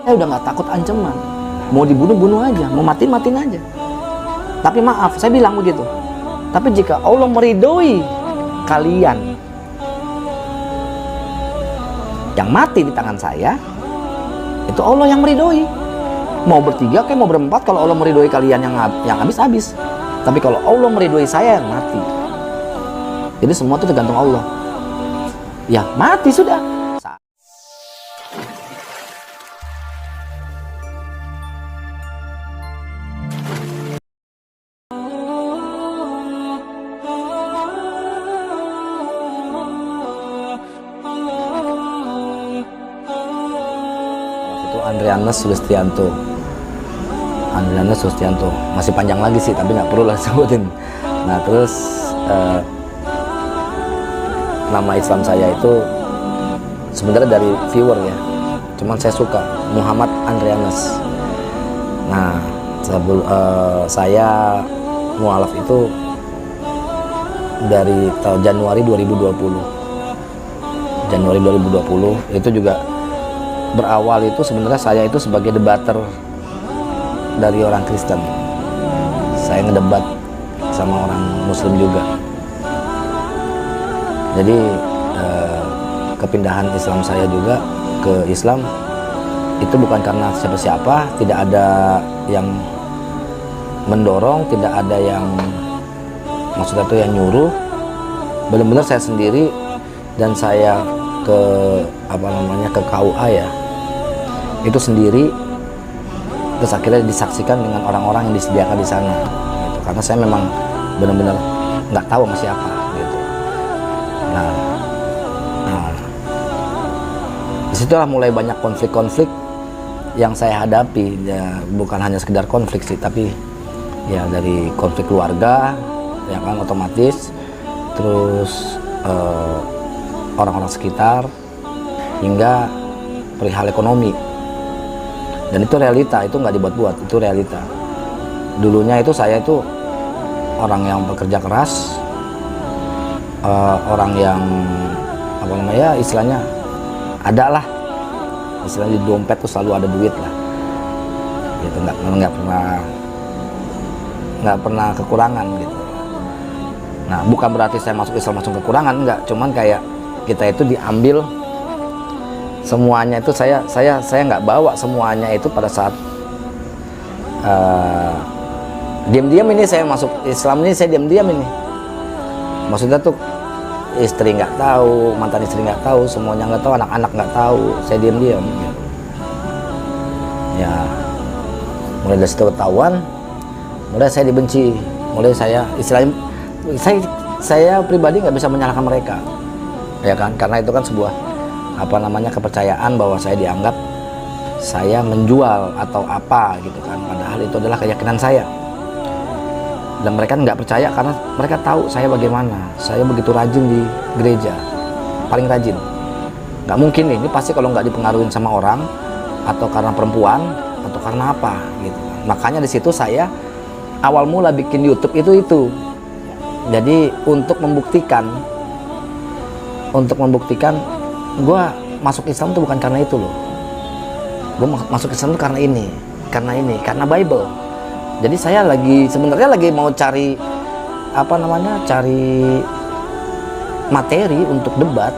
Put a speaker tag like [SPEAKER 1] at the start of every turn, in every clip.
[SPEAKER 1] Saya udah nggak takut ancaman. Mau dibunuh, bunuh aja. Mau mati, matiin aja. Tapi maaf, saya bilang begitu. Tapi jika Allah meridhoi kalian yang mati di tangan saya, itu Allah yang meridhoi. Mau bertiga kayak mau berempat, kalau Allah meridhoi kalian yang habis. Tapi kalau Allah meridhoi saya yang mati. Jadi semua itu tergantung Allah. Ya mati sudah. Itu Andrianus Sulistianto. Masih panjang lagi sih, tapi nggak perlu lah sebutin. Nah terus nama Islam saya itu sebenarnya dari viewer ya, cuman saya suka Muhammad Andrianus. Nah saya mualaf itu dari tahun Januari 2020 itu juga berawal itu sebenarnya saya itu sebagai debater dari orang Kristen. Saya ngedebat sama orang Muslim juga. Jadi kepindahan Islam saya juga ke Islam itu bukan karena siapa-siapa, tidak ada yang mendorong, tidak ada yang maksudnya itu yang nyuruh. Benar-benar saya sendiri, dan saya ke ke KUA ya, itu sendiri. Terus akhirnya disaksikan dengan orang-orang yang disediakan di sana gitu. Karena saya memang benar-benar nggak tahu sama siapa gitu. Nah disitulah mulai banyak konflik-konflik yang saya hadapi ya, bukan hanya sekedar konflik sih, tapi ya dari konflik keluarga ya kan, otomatis terus orang-orang sekitar hingga perihal ekonomi. Dan itu realita, itu nggak dibuat-buat, itu realita. Dulunya itu saya itu orang yang bekerja keras, orang yang istilahnya ada lah, istilahnya di dompet tuh selalu ada duit lah, gitu. Nggak pernah kekurangan gitu. Nah bukan berarti saya masuk Islam langsung kekurangan, nggak, cuman kayak kita itu diambil semuanya itu, saya nggak bawa semuanya itu pada saat diam-diam ini saya masuk Islam ini, saya diam-diam ini. Maksudnya tuh istri nggak tahu, mantan istri nggak tahu, semuanya nggak tahu, anak-anak nggak tahu, saya diam-diam gitu. Ya mulai dari situ ketahuan, mulai saya dibenci, mulai saya istilahnya saya pribadi nggak bisa menyalahkan mereka ya kan, karena itu kan sebuah kepercayaan bahwa saya dianggap saya menjual atau apa gitu kan, padahal itu adalah keyakinan saya. Dan mereka nggak percaya karena mereka tahu saya bagaimana, saya begitu rajin di gereja, paling rajin. Nggak mungkin ini pasti kalau nggak dipengaruhi sama orang atau karena perempuan atau karena apa gitu. Makanya di situ saya awal mula bikin YouTube itu. Jadi untuk membuktikan gue masuk Islam itu bukan karena itu loh. Gue masuk Islam itu karena Bible. Jadi saya sebenarnya lagi mau cari cari materi untuk debat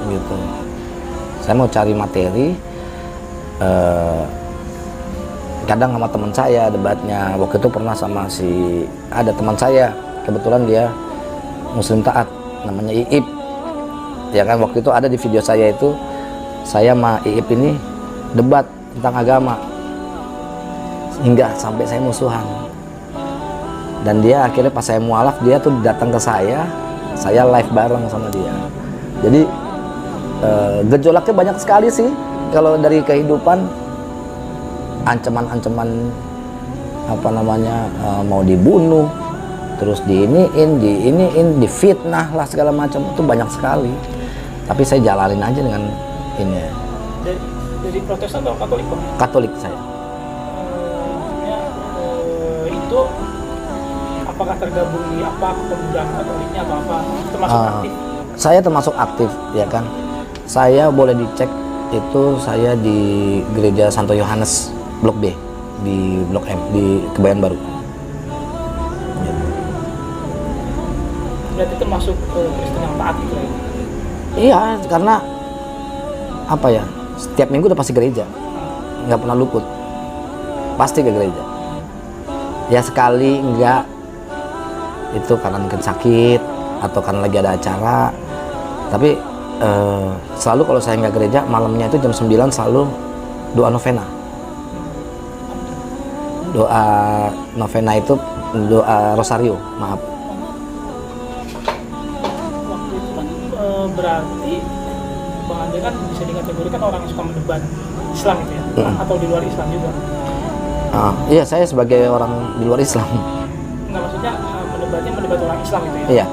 [SPEAKER 1] gitu. Saya mau cari materi, kadang sama teman saya debatnya. Waktu itu pernah sama ada teman saya, kebetulan dia Muslim taat, namanya Iip ya kan. Waktu itu ada di video saya itu, saya sama Iip ini debat tentang agama hingga sampai saya musuhan. Dan dia akhirnya pas saya mualaf, dia tuh datang ke saya live bareng sama dia. Jadi gejolaknya banyak sekali sih kalau dari kehidupan, ancaman-ancaman mau dibunuh, terus diiniin, difitnah lah segala macam, itu banyak sekali. Tapi saya jalanin aja dengan ini.
[SPEAKER 2] Dari Protestan atau Katolik?
[SPEAKER 1] Katolik saya.
[SPEAKER 2] Itu apakah tergabung di kepemudaan Katoliknya atau apa? Termasuk aktif?
[SPEAKER 1] Saya termasuk aktif ya kan. Saya boleh dicek itu saya di gereja Santo Yohanes Blok B di Blok M di Kebayoran Baru.
[SPEAKER 2] Berarti termasuk Kristen yang taat gitu ya?
[SPEAKER 1] Iya, karena apa ya? Setiap minggu udah pasti gereja, nggak pernah luput, pasti ke gereja. Ya sekali enggak, itu karena mungkin sakit atau karena lagi ada acara. Tapi selalu kalau saya nggak gereja, malamnya itu jam 9 selalu doa novena. Doa novena itu doa rosario, maaf.
[SPEAKER 2] Waktu itu kan berarti Bang Andre kan bisa dikategorikan orang yang suka mendebat Islam gitu ya? Atau di luar Islam juga?
[SPEAKER 1] Iya, saya sebagai orang di luar Islam.
[SPEAKER 2] Nggak, maksudnya mendebat orang Islam gitu ya?
[SPEAKER 1] Iya.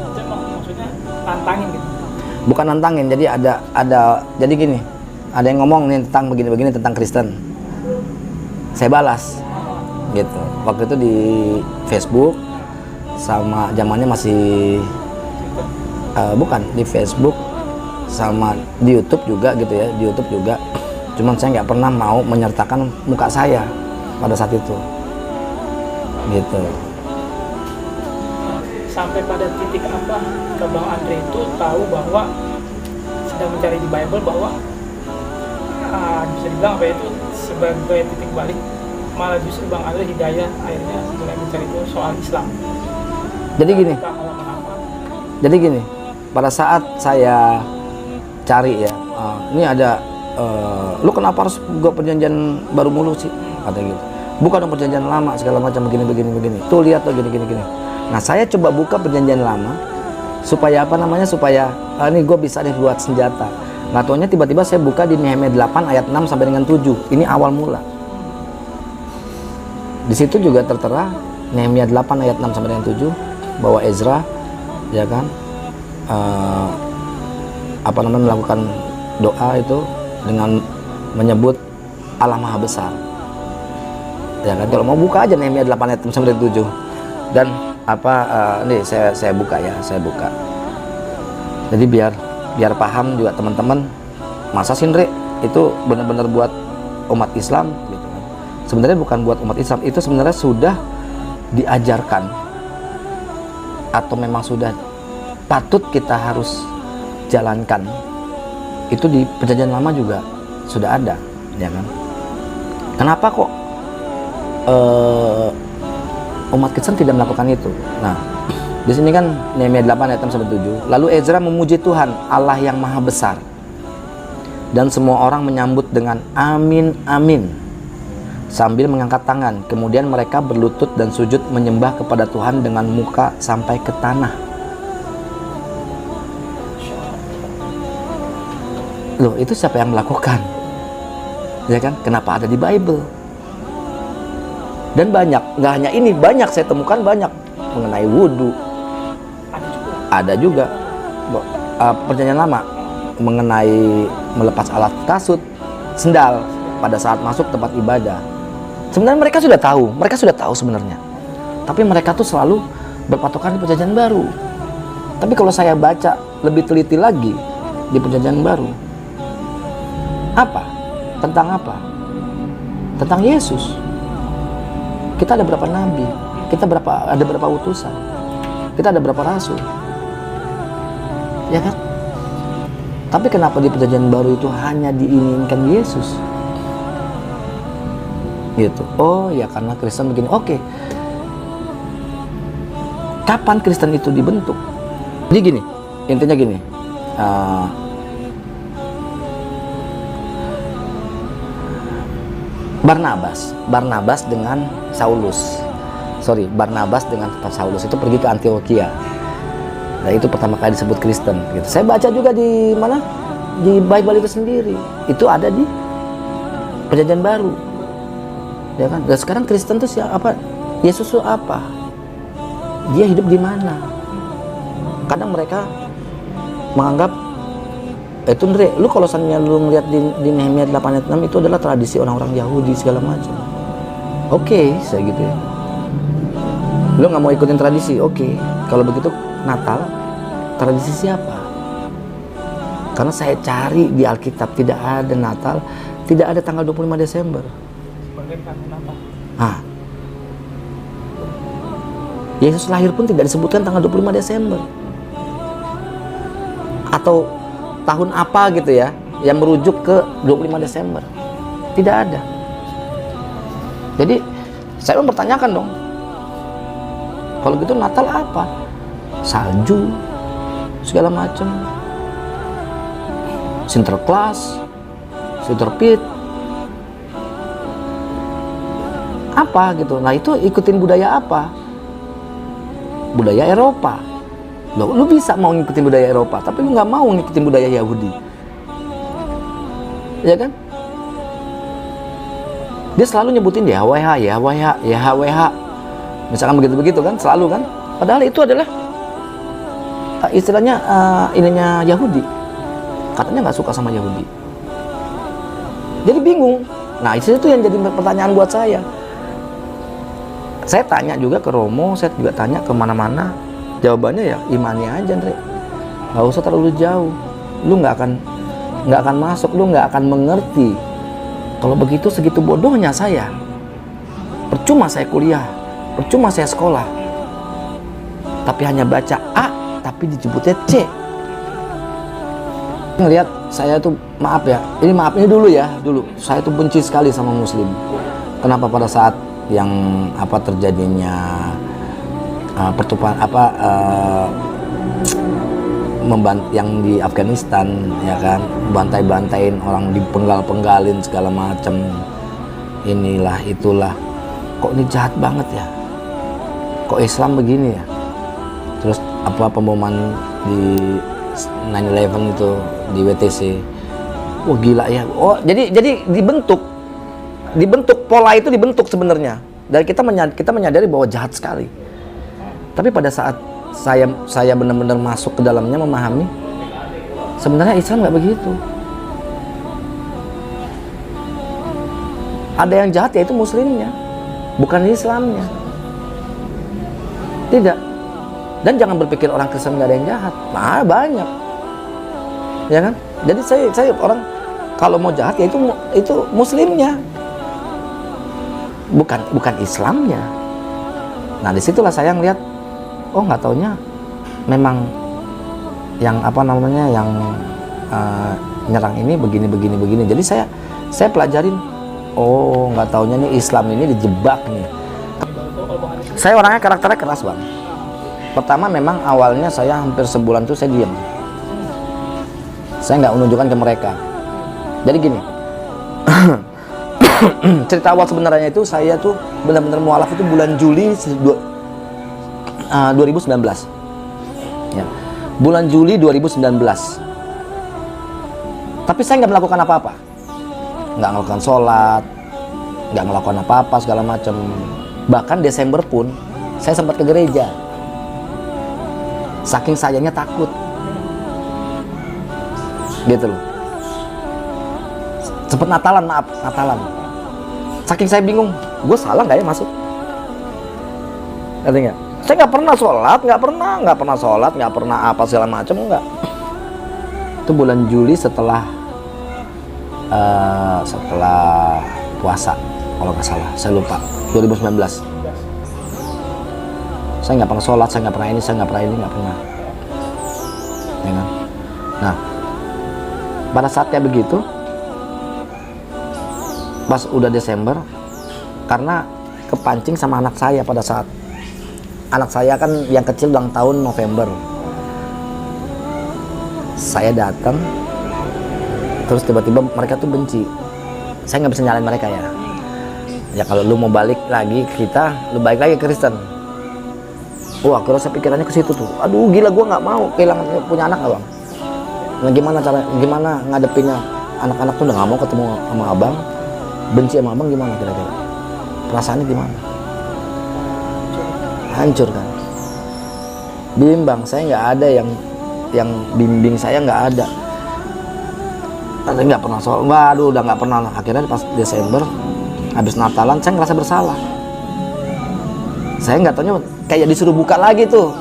[SPEAKER 2] Itu emang maksudnya tantangin gitu?
[SPEAKER 1] Bukan nantangin, jadi jadi gini, ada yang ngomong nih tentang begini-begini tentang Kristen, saya balas gitu. Waktu itu di Facebook, sama zamannya masih bukan di Facebook, sama di YouTube juga gitu ya, di YouTube juga. Cuman saya nggak pernah mau menyertakan muka saya pada saat itu gitu.
[SPEAKER 2] Sampai pada titik apa ke Bang Andre itu tahu bahwa sedang mencari di Bible bahwa bisa dibilang apa itu sebagai titik balik, malah justru Bang Andre hidayah akhirnya mulai mencari itu soal Islam.
[SPEAKER 1] Jadi gini, pada saat saya cari ya, ini ada lu kenapa harus buka perjanjian baru mulu sih, kata gitu. Bukan dong perjanjian lama segala macam begini. Tuh lihat tuh gini. Nah saya coba buka perjanjian lama supaya apa namanya, supaya ini gue bisa deh buat senjata. Nggak taunya tiba-tiba saya buka di Nehemia 8 ayat 6 sampai dengan 7. Ini awal mula. Di situ juga tertera Nehemia 8 ayat 6 sampai dengan 7 bahwa Ezra ya kan melakukan doa itu dengan menyebut Allah Maha Besar. Ya kan, kalau mau buka aja Nehemia 8 ayat 6 sampai 7. Dan ini saya buka ya, saya buka. Jadi biar paham juga teman-teman, masa sih Ndre itu benar-benar buat umat Islam gitu kan. Sebenarnya bukan buat umat Islam, itu sebenarnya sudah diajarkan atau memang sudah patut kita harus jalankan. Itu di perjanjian lama juga sudah ada, ya kan? Kenapa kok umat Kristen tidak melakukan itu? Nah, di sini kan Nehemia 8 ayat 6 sampai 7. Lalu Ezra memuji Tuhan Allah yang Maha Besar, dan semua orang menyambut dengan amin amin sambil mengangkat tangan. Kemudian mereka berlutut dan sujud menyembah kepada Tuhan dengan muka sampai ke tanah. Loh, itu siapa yang melakukan? Ya kan? Kenapa ada di Bible? Dan banyak, nggak hanya ini, banyak saya temukan banyak mengenai wudhu. Ada juga perjanjian lama mengenai melepas alat kasut, sendal pada saat masuk tempat ibadah. Sebenarnya mereka sudah tahu sebenarnya. Tapi mereka tuh selalu berpatokan di perjanjian baru. Tapi kalau saya baca lebih teliti lagi di perjanjian baru, tentang apa? Tentang Yesus. Kita ada berapa nabi? Ada berapa utusan? Kita ada berapa rasul? Ya kan? Tapi kenapa di perjanjian baru itu hanya diinginkan Yesus? Gitu. Oh ya, karena Kristen begini. Oke. Kapan Kristen itu dibentuk? Jadi gini, intinya gini. Barnabas dengan Saulus itu pergi ke Antioquia. Nah, itu pertama kali disebut Kristen gitu. Saya baca juga di mana? Di Bible itu sendiri. Itu ada di Perjanjian Baru. Ya kan? Dan sekarang Kristen itu siapa? Yesus itu apa? Dia hidup di mana? Kadang mereka menganggap itu Ndre, lu kalau misalnya lu ngeliat di Nehemia 8 ayat 6 itu adalah tradisi orang-orang Yahudi segala macam. Oke, saya gitu ya. Lu nggak mau ikutin tradisi? Oke. Kalau begitu Natal tradisi siapa? Karena saya cari di Alkitab tidak ada Natal, tidak ada tanggal 25 Desember.
[SPEAKER 2] Bahkan kan kenapa?
[SPEAKER 1] Nah, Yesus lahir pun tidak disebutkan tanggal 25 Desember. Atau tahun apa gitu ya, yang merujuk ke 25 Desember. Tidak ada. Jadi, saya mempertanyakan dong, kalau gitu Natal apa? Salju, segala macam. Sinterklas, Sinterpit, apa gitu. Nah itu ikutin budaya apa? Budaya Eropa. Lu bisa mau ngikutin budaya Eropa, tapi lu nggak mau ngikutin budaya Yahudi, ya kan? Dia selalu nyebutin YHWH, YHWH, YHWH, misalkan begitu-begitu kan, selalu kan. Padahal itu adalah istilahnya ininya Yahudi. Katanya nggak suka sama Yahudi. Jadi bingung. Nah itu yang jadi pertanyaan buat saya. Saya tanya juga ke Romo, saya juga tanya ke mana-mana. Jawabannya ya imani aja, Andre. Nggak usah terlalu jauh. Lu nggak akan masuk, lu nggak akan mengerti. Kalau begitu segitu bodohnya saya. Percuma saya kuliah, percuma saya sekolah. Tapi hanya baca A, tapi dijemputnya C. Ngelihat saya tuh, maaf ya, ini dulu ya, saya tuh benci sekali sama Muslim. Kenapa? Pada saat yang terjadinya pertumpahan yang di Afghanistan, ya kan, bantai-bantain orang, dipenggal-penggalin segala macam, inilah itulah, kok ini jahat banget ya, kok Islam begini ya. Terus pemboman di 9/11 itu di WTC, wah gila ya. Oh jadi dibentuk pola itu, dibentuk sebenarnya, dan kita menyadari bahwa jahat sekali. Tapi pada saat saya benar-benar masuk ke dalamnya, memahami sebenarnya Islam nggak begitu. Ada yang jahat yaitu Muslimnya, bukan Islamnya. Tidak. Dan jangan berpikir orang Kristen nggak ada yang jahat. Nah, banyak, ya kan? Jadi saya orang kalau mau jahat ya itu Muslimnya, bukan Islamnya. Nah disitulah saya ngeliat, oh nggak taunya memang yang yang nyerang ini begini. Jadi saya pelajarin, oh nggak taunya nih Islam ini dijebak nih. Saya orangnya karakternya keras, Bang. Pertama memang awalnya saya hampir sebulan tuh saya diam. Saya nggak menunjukkan ke mereka. Jadi gini, cerita awal sebenarnya itu saya tuh benar-benar mualaf itu bulan Juli 2019. Ya. Bulan Juli 2019. Tapi saya nggak melakukan apa-apa. Nggak melakukan sholat, nggak melakukan apa-apa segala macam. Bahkan Desember pun saya sempat ke gereja. Saking sayangnya takut. Gitu loh. Sempet Natalan. Saking saya bingung, gue salah nggak ya masuk? Ngerti nggak? Saya nggak pernah sholat, nggak pernah apa segala macam, nggak. Itu bulan Juli setelah puasa, kalau nggak salah, saya lupa. 2019. Saya nggak pernah sholat, saya nggak pernah ini, nggak pernah. Ya kan? Nah, pada saatnya begitu, pas udah Desember, karena kepancing sama anak saya pada saat anak saya kan yang kecil ulang tahun November. Saya datang, terus tiba-tiba mereka tuh benci. Saya nggak bisa nyalain mereka ya. Ya kalau lu mau balik lagi ke kita, lu balik lagi ke Kristen. Wah, akhirnya saya pikirannya ke situ tuh. Aduh, gila, gua nggak mau kehilangan punya anak, Abang. Nah, gimana ngadepinnya? Anak-anak tuh udah nggak mau ketemu sama Abang, benci sama Abang, gimana kira-kira? Perasaannya gimana? Hancur kan? Bimbang, saya nggak ada yang bimbing saya, nggak ada. Saya nggak pernah soal, waduh, udah nggak pernah. Akhirnya pas Desember, habis Natalan, saya ngerasa bersalah. Saya nggak taunya kayak disuruh buka lagi tuh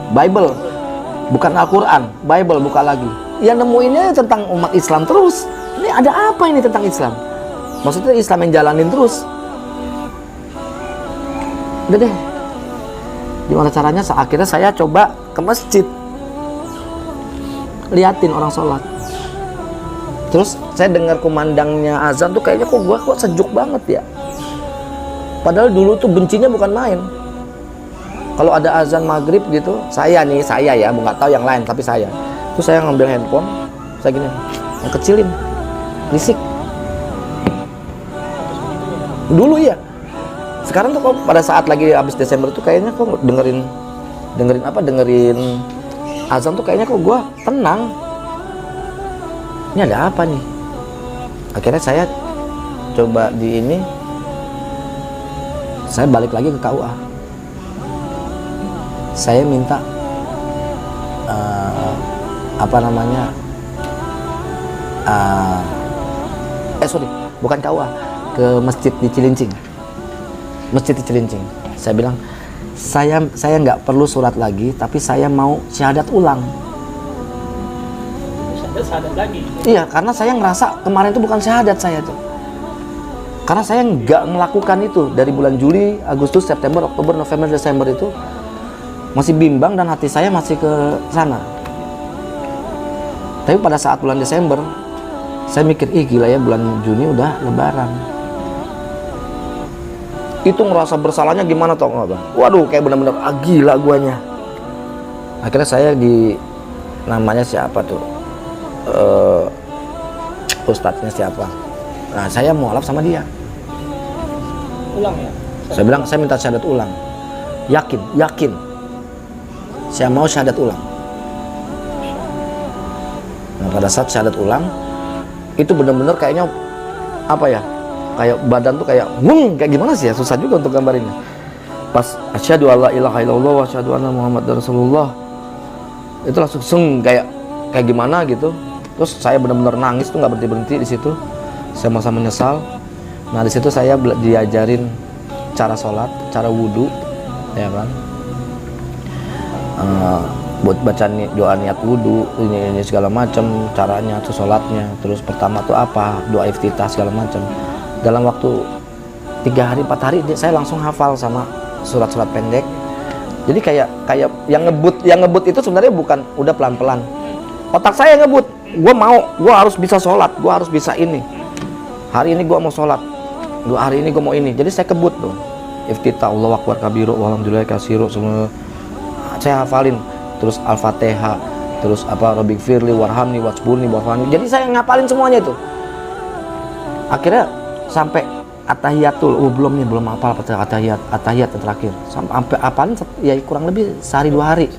[SPEAKER 1] Bible, bukan Al-Quran, Bible buka lagi. yang nemuinnya tentang umat Islam terus. Ini ada apa ini tentang Islam? Maksudnya Islam yang jalanin terus. Udah deh, gimana caranya? Akhirnya saya coba ke masjid, liatin orang sholat. Terus saya dengar kumandangnya azan tuh kayaknya kok sejuk banget ya. Padahal dulu tuh bencinya bukan main. Kalau ada azan maghrib gitu, saya ya, nggak tahu yang lain, tapi saya. Terus saya ngambil handphone, saya gini, yang kecilin, risik. Dulu ya. Sekarang tuh kok pada saat lagi habis Desember tuh kayaknya kok dengerin azan tuh kayaknya kok gua tenang. Ini ada apa nih? Akhirnya saya coba saya balik lagi ke KUA. Saya minta bukan KUA, ke masjid di Cilincing. Saya bilang, saya nggak perlu surat lagi, tapi saya mau syahadat ulang.
[SPEAKER 2] Syahadat lagi?
[SPEAKER 1] Iya, karena saya ngerasa kemarin itu bukan syahadat saya tuh. Karena saya nggak melakukan itu dari bulan Juli, Agustus, September, Oktober, November, Desember itu masih bimbang dan hati saya masih ke sana. Tapi pada saat bulan Desember, saya mikir, gila ya, bulan Juni udah Lebaran. Itu ngerasa bersalahnya gimana tau nggak bang? Waduh, kayak bener-bener gila guanya. Akhirnya saya namanya siapa tuh? Ustadznya siapa? Nah, saya mualaf sama dia.
[SPEAKER 2] Ulang ya?
[SPEAKER 1] Saya bilang, saya minta syahadat ulang. Yakin. Saya mau syahadat ulang. Nah, pada saat syahadat ulang, itu benar-benar kayaknya kayak badan tuh kayak gimana sih ya, susah juga untuk gambarinnya. Pas asyhadu alla ilaha illallah wa asyhadu anna muhammadar rasulullah, itu langsung kayak gimana gitu. Terus saya benar-benar nangis tuh, nggak berhenti di situ. Saya masa menyesal. Nah, di situ saya diajarin cara sholat, cara wudhu, ya kan. Buat baca doa niat wudhu, ini segala macam caranya, terus sholatnya, terus pertama tuh apa, doa iftitah segala macam. Dalam waktu 3 hari 4 hari saya langsung hafal sama surat-surat pendek. Jadi kayak yang ngebut itu sebenarnya bukan udah pelan-pelan. Otak saya ngebut, gue harus bisa sholat, gue harus bisa ini. Hari ini gue mau sholat, hari ini gue mau ini. Jadi saya kebut tuh. Iftitah, Allahu Akbar kabiru, walhamdulillah kasiru, semua saya hafalin. Terus Al-Fatihah, terus Rabbik firli warhamni wajburni warfani. Jadi saya ngapalin semuanya itu. Akhirnya sampai At-Tahiyatul, belum hafal At-Tahiyat yang terakhir. Sampai apalin ya kurang lebih sehari 2 hari.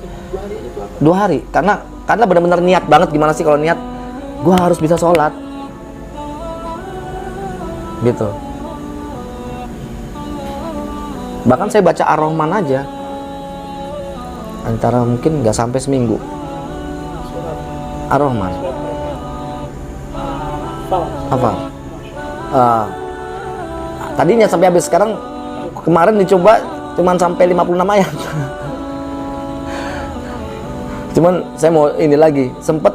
[SPEAKER 1] 2 hari, karena benar-benar niat banget. Gimana sih kalau niat? Gue harus bisa sholat. Gitu. Bahkan saya baca Ar-Rahman aja antara mungkin nggak sampai seminggu. Ar-Rahman apa? Tadinya sampai habis, sekarang kemarin dicoba cuman sampai 56 ayat. Cuman saya mau ini lagi, sempet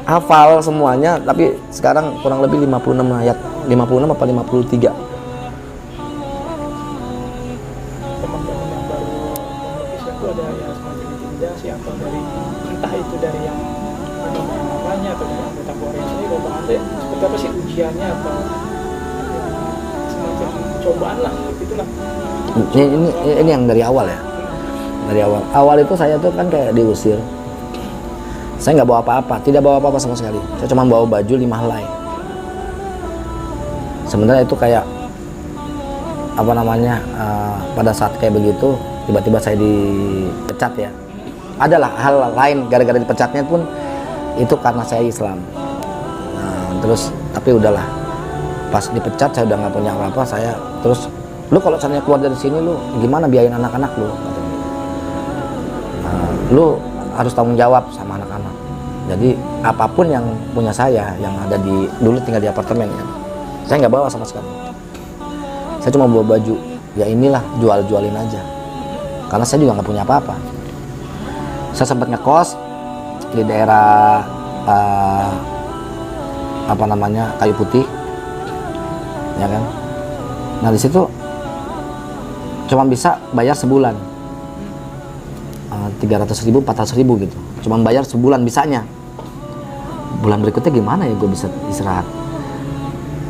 [SPEAKER 1] hafal semuanya, tapi sekarang kurang lebih 56 ayat, 56 apa 53.
[SPEAKER 2] Teman-teman yang baru Islam itu ada ya semacam intimidasi atau dari entah itu dari yang agama yang namanya atau dari anggota keluarga sendiri, kalau Bang Andre seperti apa sih ujiannya atau ya, semacam cobaan lah itulah.
[SPEAKER 1] Ini yang dari awal ya. Dari awal itu saya tuh kan kayak diusir. Saya nggak bawa apa-apa, tidak bawa apa-apa sama sekali. Saya cuma bawa baju 5 helai. Sebenarnya itu kayak pada saat kayak begitu tiba-tiba saya dipecat ya. Adalah hal lain, gara-gara dipecatnya pun itu karena saya Islam. Nah, terus tapi udahlah, pas dipecat saya udah nggak punya apa-apa. Saya terus, lu kalau misalnya keluar dari sini lu gimana biayain anak-anak lu? Lu harus tanggung jawab sama anak-anak. Jadi apapun yang punya saya, yang ada dulu tinggal di apartemen ya, saya nggak bawa sama sekali. Saya cuma bawa baju, ya inilah jual-jualin aja, karena saya juga nggak punya apa-apa. Saya sempat ngekos di daerah eh, apa namanya, kayu putih, ya kan. Nah di situ cuma bisa bayar sebulan, 300.000, 400.000 gitu. Cuma bayar sebulan bisanya. Bulan berikutnya gimana ya gue bisa istirahat?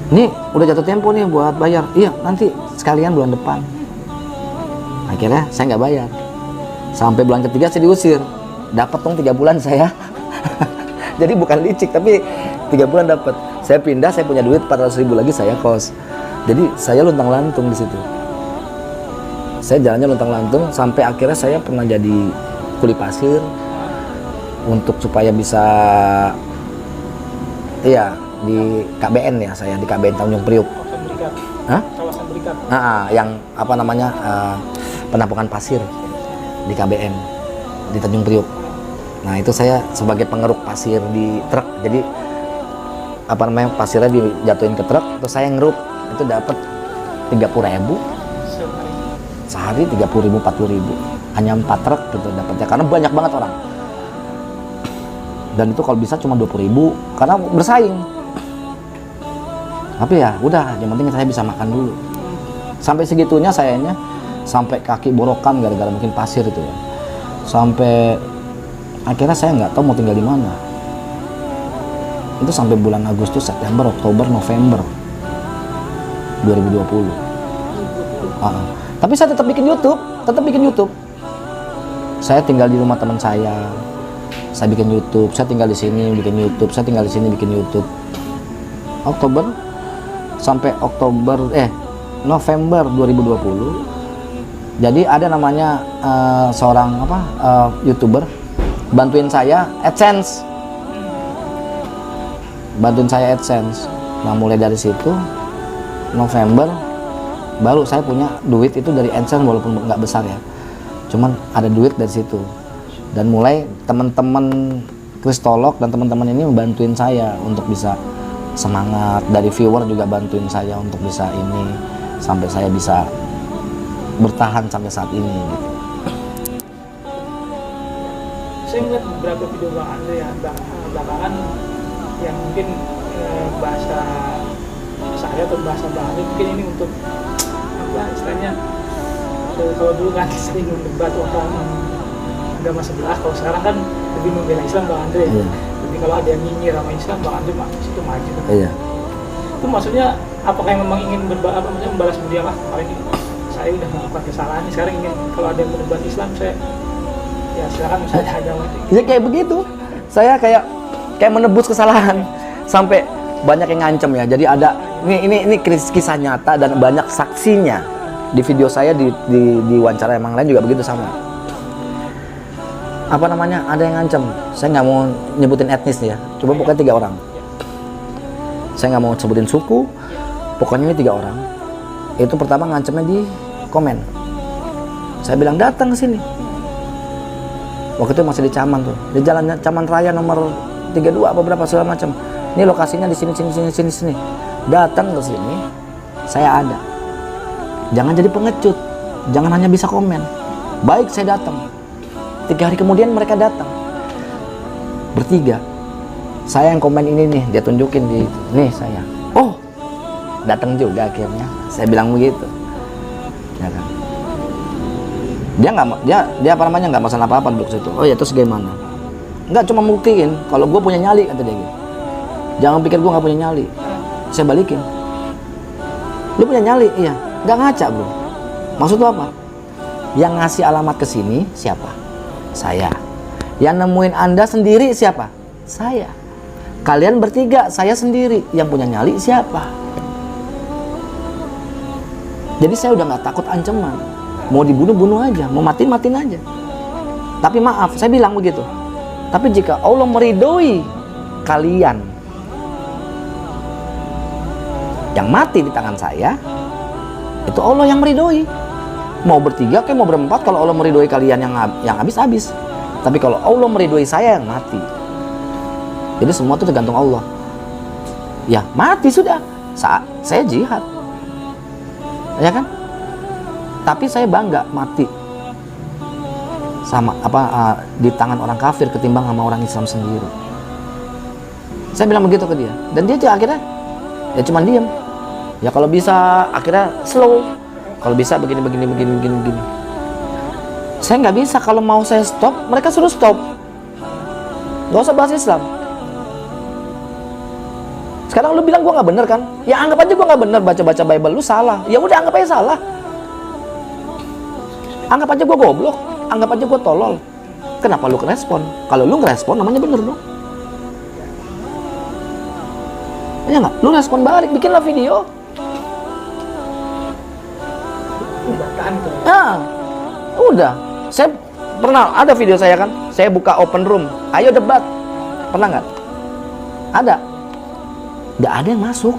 [SPEAKER 1] Ini udah jatuh tempo nih buat bayar. Iya, nanti sekalian bulan depan. Akhirnya saya nggak bayar. Sampai bulan ketiga saya diusir. Dapat dong 3 bulan saya. Jadi bukan licik, tapi 3 bulan dapat. Saya pindah, saya punya duit 400.000 lagi, saya kos. Jadi saya luntang-lantung di situ. Saya jalannya luntang-lantung sampai akhirnya saya pernah jadi kuli pasir untuk supaya bisa, iya, di KBN ya, saya di KBN Tanjung Priuk.
[SPEAKER 2] Kawasan Berikat.
[SPEAKER 1] Hah?
[SPEAKER 2] Kawasan Berikat.
[SPEAKER 1] Yang apa namanya, penampungan pasir di KBN di Tanjung Priuk. Nah itu saya sebagai pengeruk pasir di truk. Jadi apa namanya, pasirnya dijatuhin ke truk, terus saya ngeruk, itu dapat 30.000 sehari, 30.000, 40.000, hanya 4 truk gitu dapatnya, karena banyak banget orang. Dan itu kalau bisa cuma 20.000 karena bersaing. Tapi ya udah, yang penting saya bisa makan dulu. Sampai segitunya sayanya, sampai kaki borokan gara-gara mungkin pasir itu ya. Sampai akhirnya saya nggak tahu mau tinggal di mana. Itu sampai bulan Agustus, September, Oktober, November 2020. Tapi saya tetap bikin YouTube. Saya tinggal di rumah teman saya bikin YouTube. Saya tinggal di sini bikin YouTube. Saya tinggal di sini bikin YouTube. Oktober sampai November 2020. Jadi ada namanya seorang YouTuber bantuin saya AdSense. Nah mulai dari situ November baru saya punya duit itu dari AdSense, walaupun nggak besar ya, cuman ada duit dari situ. Dan mulai teman-teman kristolog dan teman-teman ini membantuin saya untuk bisa semangat, dari viewer juga bantuin saya untuk bisa ini, sampai saya bisa bertahan sampai saat ini gitu.
[SPEAKER 2] Saya melihat beberapa video Bang Andre ya belakangan yang mungkin bahasa saya atau bahasa Bang Andre mungkin ini untuk apa istilahnya, kalau dulu kan sering mendebat orang agama sebelah, kalau sekarang kan lebih membela Islam Bang Andre. Jadi kalau ada yang nyinyir sama Islam, Bang Andre itu maju kan.
[SPEAKER 1] Iya.
[SPEAKER 2] Itu maksudnya apakah yang memang ingin membalas budi, apa kemarin ini saya udah melakukan kesalahan, sekarang ingin kalau ada yang mendebat Islam saya ya silakan misalnya agama itu.
[SPEAKER 1] Ya kayak begitu. Saya kayak menebus kesalahan sampai banyak yang ngancem ya. Jadi ada ini kisah nyata dan banyak saksinya di video saya, di wawancara yang lain juga begitu sama. Apa namanya, ada yang ngancem, saya nggak mau nyebutin etnis ya, coba pokoknya 3 orang. Saya nggak mau sebutin suku, pokoknya ini 3 orang. Itu pertama ngancemnya di komen. Saya bilang datang ke sini. Waktu itu masih di Caman tuh, di jalan Caman Raya nomor 32 apa berapa segala macam. Ini lokasinya di sini. Datang ke sini, saya ada. Jangan jadi pengecut, jangan hanya bisa komen. Baik, saya datang. 3 hari kemudian mereka datang bertiga. Saya yang komen ini nih, dia tunjukin nih saya. Oh, datang juga akhirnya. Saya bilang begitu, ya kan. Dia apa namanya, nggak masalah apa-apa duduk situ. Oh ya, terus gimana? Nggak, cuma buktiin kalau gue punya nyali, kata dia gitu. Jangan pikir gue nggak punya nyali. Saya balikin. Lu punya nyali? Iya. Nggak ngaca bro. Maksud lu apa? Yang ngasih alamat ke sini siapa? Saya. Yang nemuin Anda sendiri siapa? Saya. Kalian bertiga, saya sendiri. Yang punya nyali siapa? Jadi saya udah nggak takut ancaman. Mau dibunuh aja, mau matiin aja. Tapi maaf, saya bilang begitu. Tapi jika Allah meridhoi kalian yang mati di tangan saya, itu Allah yang meridhoi. Mau bertiga kayak mau berempat, kalau Allah meridhoi kalian yang habis. Tapi kalau Allah meridhoi saya yang mati. Jadi semua itu tergantung Allah. Ya mati sudah. Saya jihad, ya kan? Tapi saya bangga mati sama di tangan orang kafir ketimbang sama orang Islam sendiri. Saya bilang begitu ke dia, dan dia juga akhirnya ya cuma diam. Ya kalau bisa akhirnya slow, kalau bisa begini. Saya nggak bisa, kalau mau saya stop, mereka suruh stop. Nggak usah bahas Islam. Sekarang lu bilang gua nggak bener kan? Ya anggap aja gua nggak bener baca Bible, lu salah. Ya udah anggap aja salah. Anggap aja gua goblok, anggap aja gua tolol. Kenapa lu ngerespon? Kalau lu ngerespon namanya bener dong. Ya nggak? Lu respon balik, bikinlah video. Nah, udah. Saya pernah ada video saya kan, saya buka open room, ayo debat. Pernah nggak? Ada. Nggak ada yang masuk.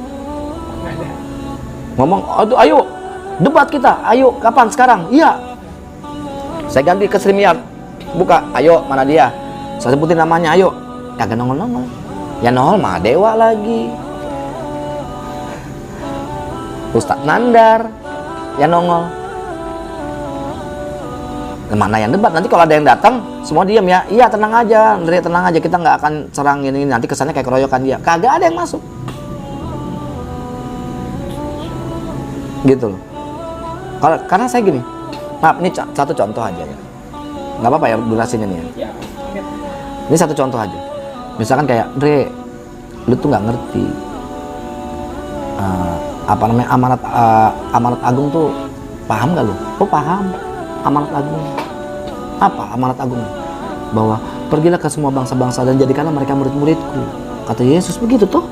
[SPEAKER 1] Ngomong, ayo debat kita, ayo kapan sekarang? Iya. Saya ganti ke StreamYard, buka, ayo mana dia? Saya sebutin namanya, ayo. Kagak nongol. Ya nongol mah Dewa lagi. Ustadz Nandar, ya nongol. Mana yang debat? Nanti kalau ada yang datang, semua diam ya. Iya tenang aja, Andre tenang aja, kita nggak akan serang ini. Nanti kesannya kayak keroyokan dia. Kagak ada yang masuk. Gitu loh. Karena saya gini, maaf ini satu contoh aja ya. Nggak apa-apa ya durasinya nih ya. Ini satu contoh aja. Misalkan kayak, Andre, lu tuh nggak ngerti apa namanya amanat agung tuh, paham nggak lu? Oh paham. Amanat agung. Apa amanat agung? Bahwa pergilah ke semua bangsa-bangsa dan jadikanlah mereka murid-muridku. Kata Yesus begitu tuh.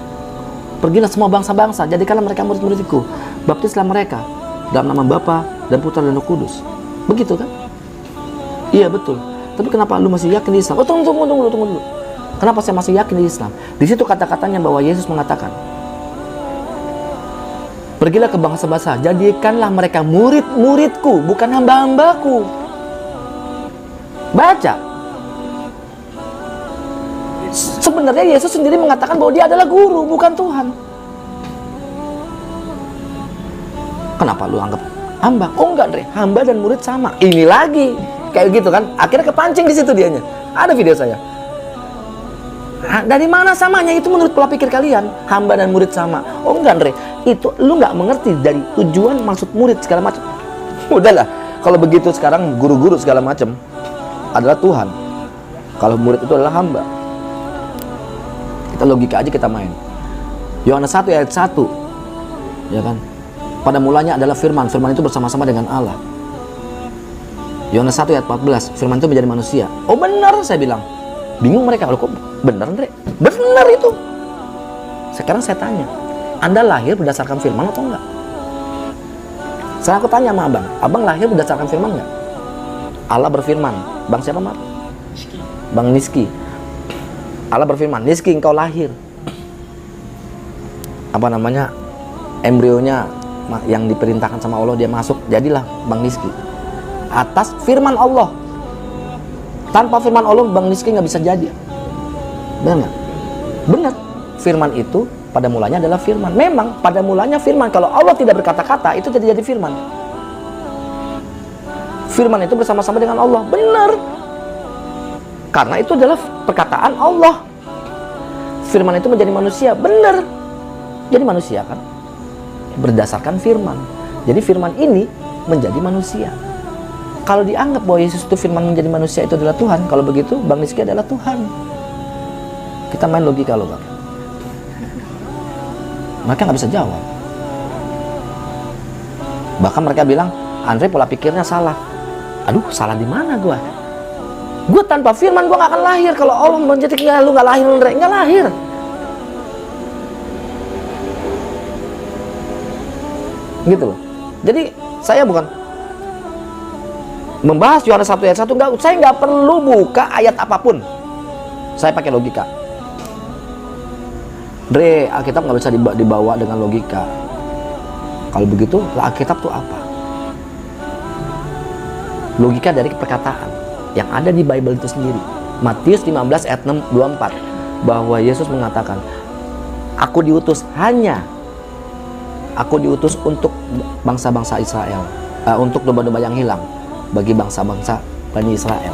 [SPEAKER 1] Pergilah semua bangsa-bangsa, jadikanlah mereka murid-muridku. Baptislah mereka dalam nama Bapa dan Putra dan Roh Kudus. Begitu kan? Iya betul. Tapi kenapa lu masih yakin di Islam? Oh tunggu dulu. Kenapa saya masih yakin di Islam? Di situ kata-katanya bahwa Yesus mengatakan, pergilah ke bangsa-bangsa, jadikanlah mereka murid-muridku, bukan hamba-hambaku. Baca. Sebenarnya Yesus sendiri mengatakan bahwa dia adalah guru, bukan Tuhan. Kenapa lu anggap hamba? Oh enggak, Andre, hamba dan murid sama. Ini lagi. Kayak gitu kan. Akhirnya kepancing di situ dianya. Ada video saya. Dari mana samanya? Itu menurut pola pikir kalian, hamba dan murid sama. Oh enggak, Andre, itu lu nggak mengerti dari tujuan maksud murid segala macam. Udahlah, kalau begitu sekarang guru-guru segala macam adalah Tuhan, kalau murid itu adalah hamba. Kita logika aja, kita main. Yohanes 1 ayat 1, ya kan? Pada mulanya adalah firman, firman itu bersama-sama dengan Allah. Yohanes 1 ayat 14, firman itu menjadi manusia. Oh benar, saya bilang. Bingung mereka, loh kok benar, Andre? Benar itu. Sekarang saya tanya, Anda lahir berdasarkan firman atau enggak? Sekarang aku tanya sama abang lahir berdasarkan firman enggak? Allah berfirman, bang siapa Mar? Bang Niski. Allah berfirman, Niski engkau lahir. Apa namanya, embrionya yang diperintahkan sama Allah dia masuk, jadilah Bang Niski. Atas firman Allah. Tanpa firman Allah, Bang Niski nggak bisa jadi. Benar nggak? Benar. Firman itu pada mulanya adalah firman. Memang pada mulanya firman. Kalau Allah tidak berkata-kata, itu tidak jadi firman. Firman itu bersama-sama dengan Allah. Benar. Karena itu adalah perkataan Allah. Firman itu menjadi manusia. Benar. Jadi manusia kan? Berdasarkan firman. Jadi firman ini menjadi manusia. Kalau dianggap bahwa Yesus itu firman menjadi manusia itu adalah Tuhan, kalau begitu Bang Niski adalah Tuhan. Kita main logika loh Bang. Mereka nggak bisa jawab. Bahkan mereka bilang, Andre pola pikirnya salah. Aduh, salah di mana gua? Gua tanpa firman gua nggak akan lahir. Kalau Allah menjadikan lu nggak lahir, Andre nggak lahir. Gitu loh. Jadi saya bukan membahas Yohanes 1 ayat 1, saya nggak perlu buka ayat apapun. Saya pakai logika. Dre, Alkitab nggak bisa dibawa dengan logika. Kalau begitu, Alkitab itu apa? Logika dari perkataan yang ada di Bible itu sendiri. Matius 15 ayat 24, bahwa Yesus mengatakan, aku diutus untuk bangsa-bangsa Israel, untuk domba-domba yang hilang, bagi bangsa-bangsa Bani Israel.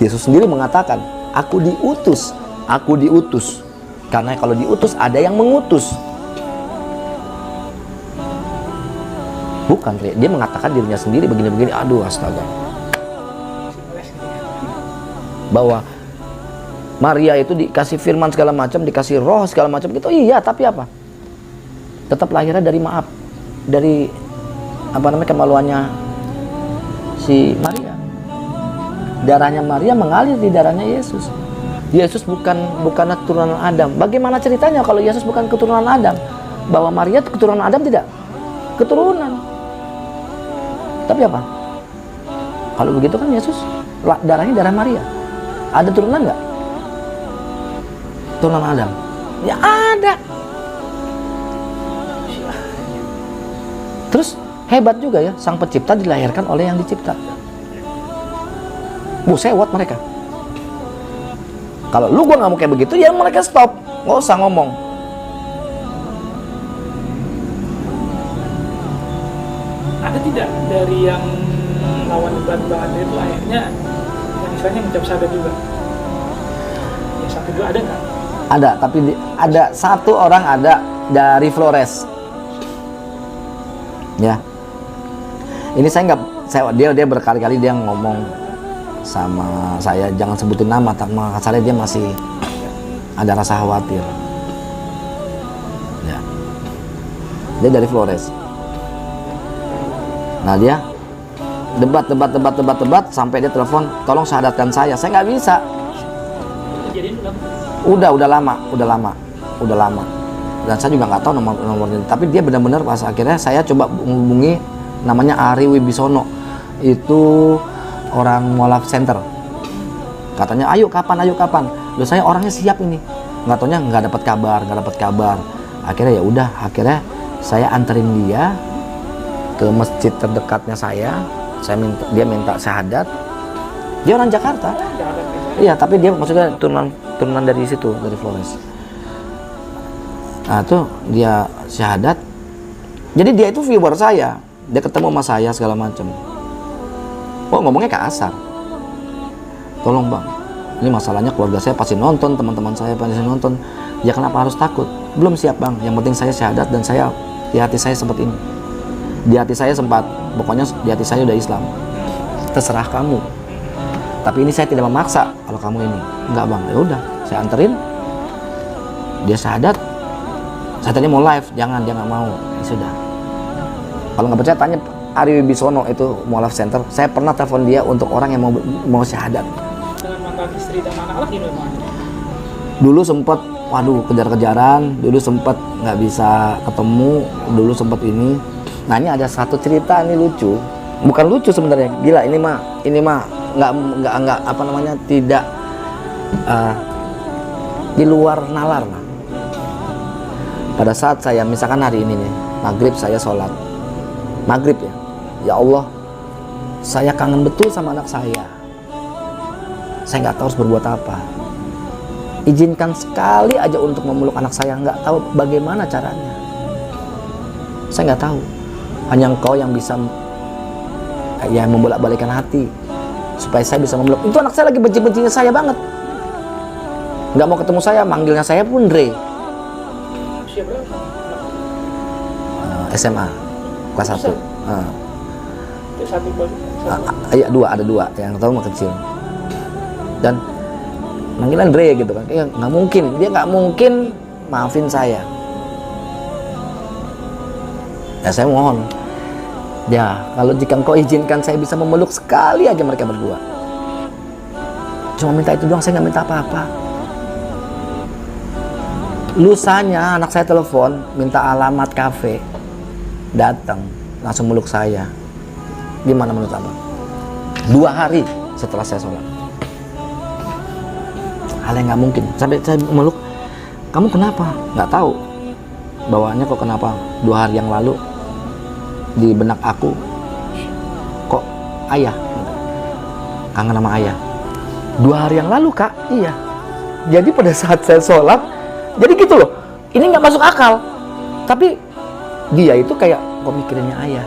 [SPEAKER 1] Yesus sendiri mengatakan, aku diutus Karena kalau diutus ada yang mengutus. Bukan, dia mengatakan dirinya sendiri begini-begini. Aduh, astaga. Bahwa Maria itu dikasih firman segala macam, dikasih roh segala macam gitu. Iya, tapi apa? Tetap lahirnya dari maaf, dari apa namanya, kemaluannya si Maria. Darahnya Maria mengalir di darahnya Yesus. Yesus bukan keturunan Adam. Bagaimana ceritanya kalau Yesus bukan keturunan Adam? Bahwa Maria keturunan Adam tidak? Keturunan. Tapi apa? Kalau begitu kan Yesus darahnya darah Maria. Ada turunan nggak? Turunan Adam? Ya ada. Terus hebat juga ya, sang pencipta dilahirkan oleh yang dicipta. Sewot mereka. Kalau lu gua nggak mau kayak begitu, ya mereka stop, nggak usah ngomong.
[SPEAKER 2] Ada tidak dari yang lawan debat Bang Andre itu akhirnya yang misalnya mencap syahadat juga? Ya satu dua ada nggak?
[SPEAKER 1] Ada, tapi ada satu orang ada dari Flores. Ya. Ini dia berkali-kali dia ngomong sama saya, jangan sebutin nama, tak masalah dia masih ada rasa khawatir. Ya. Dia dari Flores. Nah, dia debat sampai dia telepon, tolong syahadatkan saya nggak bisa. Udah lama. Dan saya juga nggak tahu nomornya. Tapi dia benar-benar pas akhirnya saya coba menghubungi, namanya Ari Wibisono. Itu orang Mualaf Center. Katanya ayo kapan. Loh, saya orangnya siap ini. Nggak taunya nggak dapat kabar. Akhirnya ya udah, saya anterin dia ke masjid terdekatnya saya dia minta syahadat. Dia orang Jakarta. Iya, tapi dia maksudnya turunan dari situ, dari Flores. Nah, tuh dia syahadat. Jadi dia itu viewer saya. Dia ketemu sama saya segala macam. Ngomongnya kasar. Tolong bang, ini masalahnya keluarga saya pasti nonton, teman-teman saya pasti nonton. Ya kenapa harus takut? Belum siap bang. Yang penting saya syahadat dan saya di hati saya seperti ini. Di hati saya pokoknya di hati saya udah Islam. Terserah kamu. Tapi ini saya tidak memaksa kalau kamu ini. Enggak bang, ya udah, saya anterin. Dia syahadat. Saya tanya mau live, jangan mau. Ya sudah. Kalau nggak percaya tanya Ari Wibisono, itu Mualaf Center. Saya pernah telepon dia untuk orang yang mau syahadat.
[SPEAKER 2] Dengan mantan istri dan anak-anak ini memang.
[SPEAKER 1] Dulu sempat, kejar-kejaran. Dulu sempat nggak bisa ketemu. Dulu sempat ini. Nah, ini ada satu cerita ini lucu. Bukan lucu sebenarnya. Gila, ini mah nggak apa namanya, tidak di luar nalar lah. Pada saat saya misalkan hari ini nih, maghrib saya sholat. Maghrib ya Allah, saya kangen betul sama anak saya. Saya nggak tahu harus berbuat apa. Izinkan sekali aja untuk memeluk anak saya, nggak tahu bagaimana caranya. Saya nggak tahu. Hanya Engkau yang bisa membolak-balikan hati supaya saya bisa memeluk. Itu anak saya lagi benci-bencinya saya banget. Nggak mau ketemu saya, manggilnya saya pun Dre.
[SPEAKER 2] Usia berapa?
[SPEAKER 1] SMA kelas 1.
[SPEAKER 2] Itu satu baru.
[SPEAKER 1] Iya, ada dua, yang tahu mah kecil. Dan manggilan Dre gitu kan. Dia nggak mungkin maafin saya. Ya saya mohon. Ya, kalau jika Engkau izinkan saya bisa memeluk sekali aja mereka berdua. Cuma minta itu doang, saya nggak minta apa-apa. Lusanya anak saya telepon, minta alamat kafe. Datang, langsung meluk saya. Gimana menurut Abang? 2 hari setelah saya sholat. Hal yang nggak mungkin. Sampai saya meluk, kamu kenapa? Nggak tahu. Bawaannya kok kenapa 2 hari yang lalu di benak aku kok ayah, kangen sama ayah. 2 hari yang lalu kak, iya. Jadi pada saat saya sholat, jadi gitu loh. Ini nggak masuk akal. Tapi dia itu kayak kok mikirinnya ayah.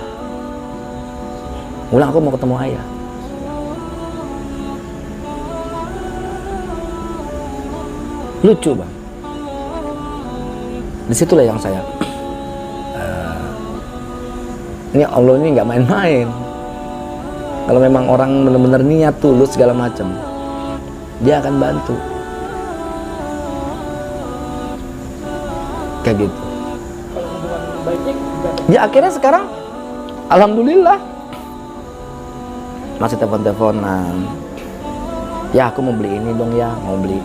[SPEAKER 1] Ulang, aku mau ketemu ayah. Lucu bang. Disitulah yang saya ini Allah ini nggak main-main. Kalau memang orang benar-benar niat tulus segala macam, dia akan bantu. Kayak gitu.
[SPEAKER 2] Kalau hubungan baiknya gimana?
[SPEAKER 1] Ya akhirnya sekarang alhamdulillah masih telepon-teleponan. Ya aku mau beli ini dong ya, mau beli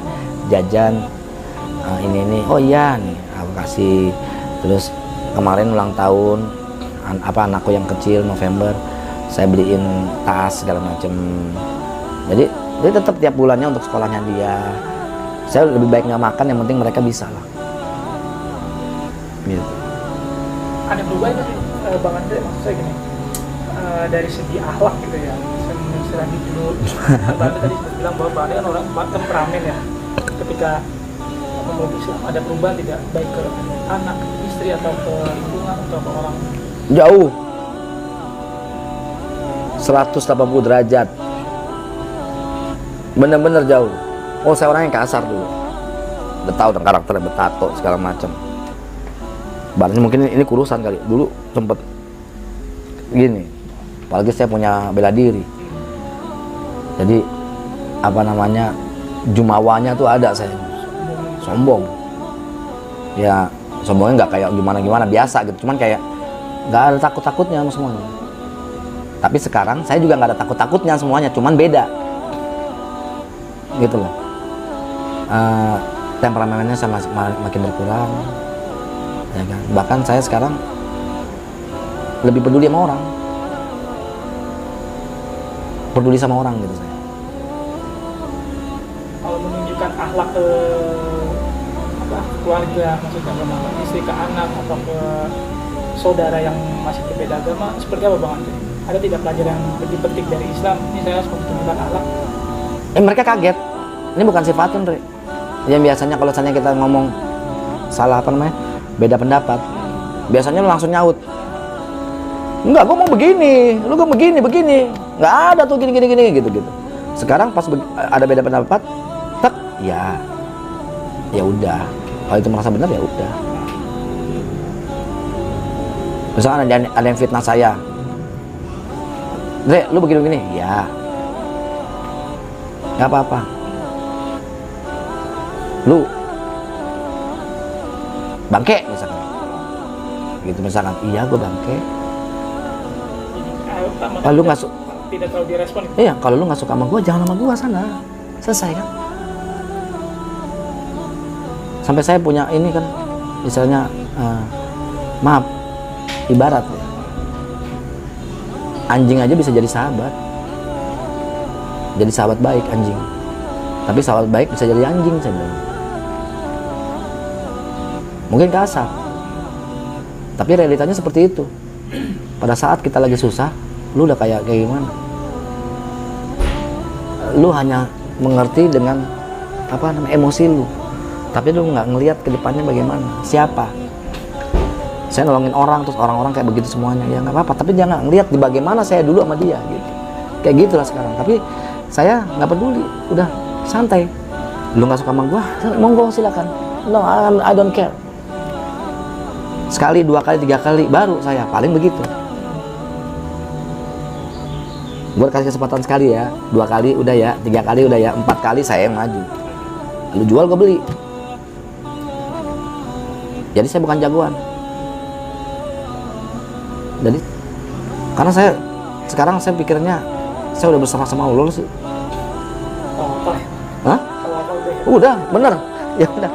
[SPEAKER 1] jajan ini. Oh iya nih, aku kasih. Terus kemarin ulang tahun anakku yang kecil November, saya beliin tas segala macem. Jadi dia tetap tiap bulannya untuk sekolahnya dia. Saya lebih baik nggak makan, yang penting mereka bisa lah. Gitu.
[SPEAKER 2] Ada perubahan nggak sih, Bang Andre, maksud saya gini, dari segi akhlak gitu ya, misalnya dulu Bang Andre tadi sempat bilang bahwa Bang Andre kan orang temperamen ya, ketika memeluk Islam ada perubahan tidak, baik ke anak, ke istri, atau ke lingkungan, atau ke orang?
[SPEAKER 1] Jauh 180 derajat, bener-bener jauh. Oh saya orang yang kasar dulu, udah tahu dong karakternya, bertato segala macam. Badannya mungkin ini kurusan kali, dulu sempet gini. Apalagi saya punya bela diri, jadi apa namanya, jumawanya tuh ada saya. Sombong ya, sombongnya nggak kayak gimana biasa gitu, cuman kayak nggak ada takut-takutnya sama semuanya. Tapi sekarang saya juga nggak ada takut-takutnya semuanya, cuman beda gitu loh. Temperamennya saya makin berkurang ya kan. Bahkan saya sekarang lebih peduli sama orang, peduli sama orang gitu saya.
[SPEAKER 2] Kalau menunjukkan akhlak ke keluarga, maksudnya ke istri, ke anak, atau ke saudara yang masih berbeda agama, seperti apa Bang Andre? Ada tidak pelajaran yang lebih penting dari Islam? Ini saya harus menunjukkan akhlak.
[SPEAKER 1] Mereka kaget, ini bukan sifatun, Re. Yang biasanya kalau misalnya kita ngomong salah apa namanya, beda pendapat, biasanya lu langsung nyaut, enggak, gue mau begini, lu gue begini, nggak ada tuh gini gitu. Sekarang pas ada beda pendapat, tak, ya udah, kalau itu merasa benar ya udah. Misalnya ada yang fitnah saya, Dre, lu begini, ya, nggak apa-apa. Lu bangke misalkan, gitu misalkan, iya gue bangke. Kalau lu nggak suka,
[SPEAKER 2] tidak terlalu direspon.
[SPEAKER 1] iya, kalau lu nggak suka sama gue, jangan sama gue, sana, selesai kan. Sampai saya punya ini kan, misalnya, maaf, ibarat ya, anjing aja bisa jadi sahabat baik anjing, tapi sahabat baik bisa jadi anjing, saya bilang. Mungkin kasar, tapi realitanya seperti itu. Pada saat kita lagi susah, lu udah kayak gimana? Lu hanya mengerti dengan apa namanya, emosi lu, tapi lu nggak ngelihat ke depannya bagaimana. Siapa? Saya nolongin orang, terus orang-orang kayak begitu semuanya, ya nggak apa-apa, tapi jangan ngelihat di bagaimana saya dulu sama dia, gitu. Kayak gitulah sekarang. Tapi saya nggak peduli, udah santai. Lu nggak suka sama gua, monggo silakan. No, I don't care. Sekali, 2 kali, 3 kali, baru saya paling begitu. Gue kasih kesempatan sekali ya, 2 kali udah ya, 3 kali udah ya, 4 kali saya yang maju. Lu jual, gue beli. Jadi saya bukan jagoan. Jadi karena sekarang saya pikirnya saya udah bersama sama Allah sih.
[SPEAKER 2] Oh, apa?
[SPEAKER 1] Hah?
[SPEAKER 2] Kalau apa udah ya?
[SPEAKER 1] Udah, bener. Ya udah.